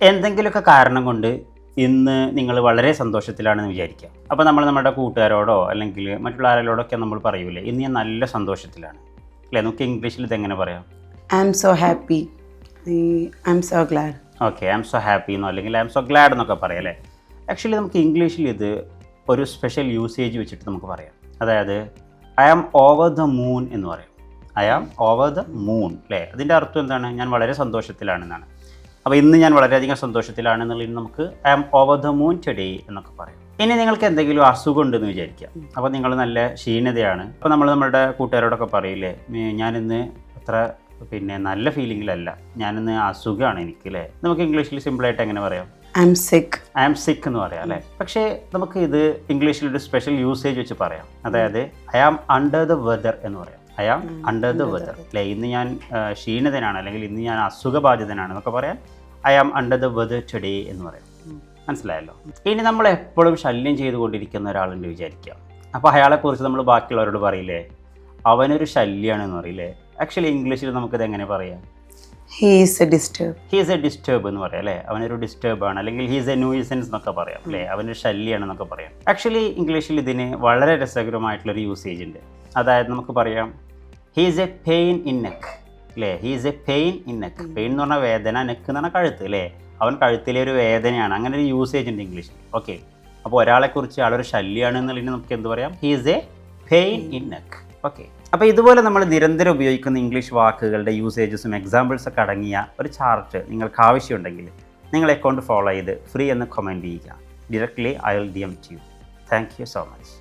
എന്തെങ്കിലുമൊക്കെ കാരണം കൊണ്ട് ഇന്ന് നിങ്ങൾ വളരെ സന്തോഷത്തിലാണെന്ന് വിചാരിക്കുക. അപ്പോൾ നമ്മൾ നമ്മുടെ കൂട്ടുകാരോടോ അല്ലെങ്കിൽ മറ്റുള്ള ആരോടൊക്കെ നമ്മൾ പറയൂലേ, ഇന്ന് ഞാൻ നല്ല സന്തോഷത്തിലാണ് അല്ലേ? നമുക്ക് ഇംഗ്ലീഷിൽ ഇതെങ്ങനെ പറയാം? I am so happy, I am so glad. Okay, I am so happy എന്നോ അല്ലെങ്കിൽ ഐ ആം സോ ഗ്ലാഡ് എന്നൊക്കെ പറയാം അല്ലേ? ആക്ച്വലി നമുക്ക് ഇംഗ്ലീഷിൽ ഇത് ഒരു സ്പെഷ്യൽ യൂസേജ് വെച്ചിട്ട് നമുക്ക് പറയാം. അതായത് I am over the moon എന്ന് പറയും. I am over the moon അല്ലേ? അതിൻ്റെ അർത്ഥം എന്താണ്? ഞാൻ വളരെ സന്തോഷത്തിലാണെന്നാണ്. അപ്പോൾ ഇന്ന് ഞാൻ വളരെയധികം സന്തോഷത്തിലാണെന്നുള്ളതിന് നമുക്ക് I am over the moon today എന്നൊക്കെ പറയും. ഇനി നിങ്ങൾക്ക് എന്തെങ്കിലും അസുഖം ഉണ്ടെന്ന് വിചാരിക്കുക. അപ്പോൾ നിങ്ങൾ നല്ല ക്ഷീണതയാണ്. അപ്പോൾ നമ്മൾ നമ്മുടെ കൂട്ടുകാരോടൊക്കെ പറയില്ലേ, ഞാനിന്ന് അത്ര നല്ല ഫീലിങ്ങിലല്ല, ഞാനിന്ന് അസുഖമാണ് എനിക്ക് അല്ലേ? നമുക്ക് ഇംഗ്ലീഷിൽ സിമ്പിളായിട്ട് എങ്ങനെ പറയാം? ഐ ആം സിക്ക്. ഐ ആം സിക്ക് എന്ന് പറയാം അല്ലേ? പക്ഷേ നമുക്ക് ഇത് ഇംഗ്ലീഷിലൊരു സ്പെഷ്യൽ യൂസേജ് വെച്ച് പറയാം. അതായത് I am under the weather എന്ന് പറയാം. I am under the weather അല്ലേ? ഇന്ന് ഞാൻ ക്ഷീണിതനാണ് അല്ലെങ്കിൽ ഇന്ന് ഞാൻ അസുഖബാധിതനാണ് എന്നൊക്കെ പറയാൻ I am under the weather today എന്ന് പറയാം. മനസ്സിലായല്ലോ? ഇനി നമ്മൾ എപ്പോഴും ശല്യം ചെയ്തുകൊണ്ടിരിക്കുന്ന ഒരാളുണ്ട് വിചാരിക്കുക. അപ്പോൾ അയാളെക്കുറിച്ച് നമ്മൾ ബാക്കിയുള്ളവരോട് പറയില്ലേ, അവനൊരു ശല്യമാണെന്ന് പറയില്ലേ? ആക്ച്വലി ഇംഗ്ലീഷിൽ നമുക്കിത് എങ്ങനെ പറയാം? He is A disturb. He is A disturb എന്ന് പറയാം അല്ലേ? അവനൊരു ഡിസ്റ്റർബാണ് അല്ലെങ്കിൽ ഹീ ഈസ് എ ന്യൂയിസൻസ് എന്നൊക്കെ പറയാം അല്ലേ? അവനൊരു ശല്യമാണെന്നൊക്കെ പറയാം. ആക്ച്വലി ഇംഗ്ലീഷിൽ ഇതിന് വളരെ രസകരമായിട്ടുള്ളൊരു യൂസേജ് ഉണ്ട്. അതായത് നമുക്ക് പറയാം he is a pain in neck അല്ലേ? He is a pain in neck. Pain എന്ന് പറഞ്ഞാൽ വേദന, നെക്ക് എന്ന് പറഞ്ഞാൽ കഴുത്ത് അല്ലേ? അവൻ കഴുത്തിലെ ഒരു വേദനയാണ്. അങ്ങനെ ഒരു യൂസേജ് ഉണ്ട് ഇംഗ്ലീഷിൽ. ഓക്കെ, അപ്പോൾ ഒരാളെക്കുറിച്ച് ആളൊരു ശല്യമാണ് എന്നുള്ളതിന് നമുക്ക് എന്ത് പറയാം? He is a pain in neck. Okay, അപ്പോൾ ഇതുപോലെ നമ്മൾ നിരന്തരം ഉപയോഗിക്കുന്ന ഇംഗ്ലീഷ് വാക്കുകളുടെ യൂസേജസും എക്സാമ്പിൾസൊക്കെ അടങ്ങിയ ഒരു ചാർട്ട് നിങ്ങൾക്ക് ആവശ്യമുണ്ടെങ്കിൽ നിങ്ങൾ അക്കൗണ്ട് ഫോളോ ചെയ്ത് ഫ്രീ എന്ന് കമൻറ്റ് ചെയ്യുക. Directly I will DM to you. Thank you so much.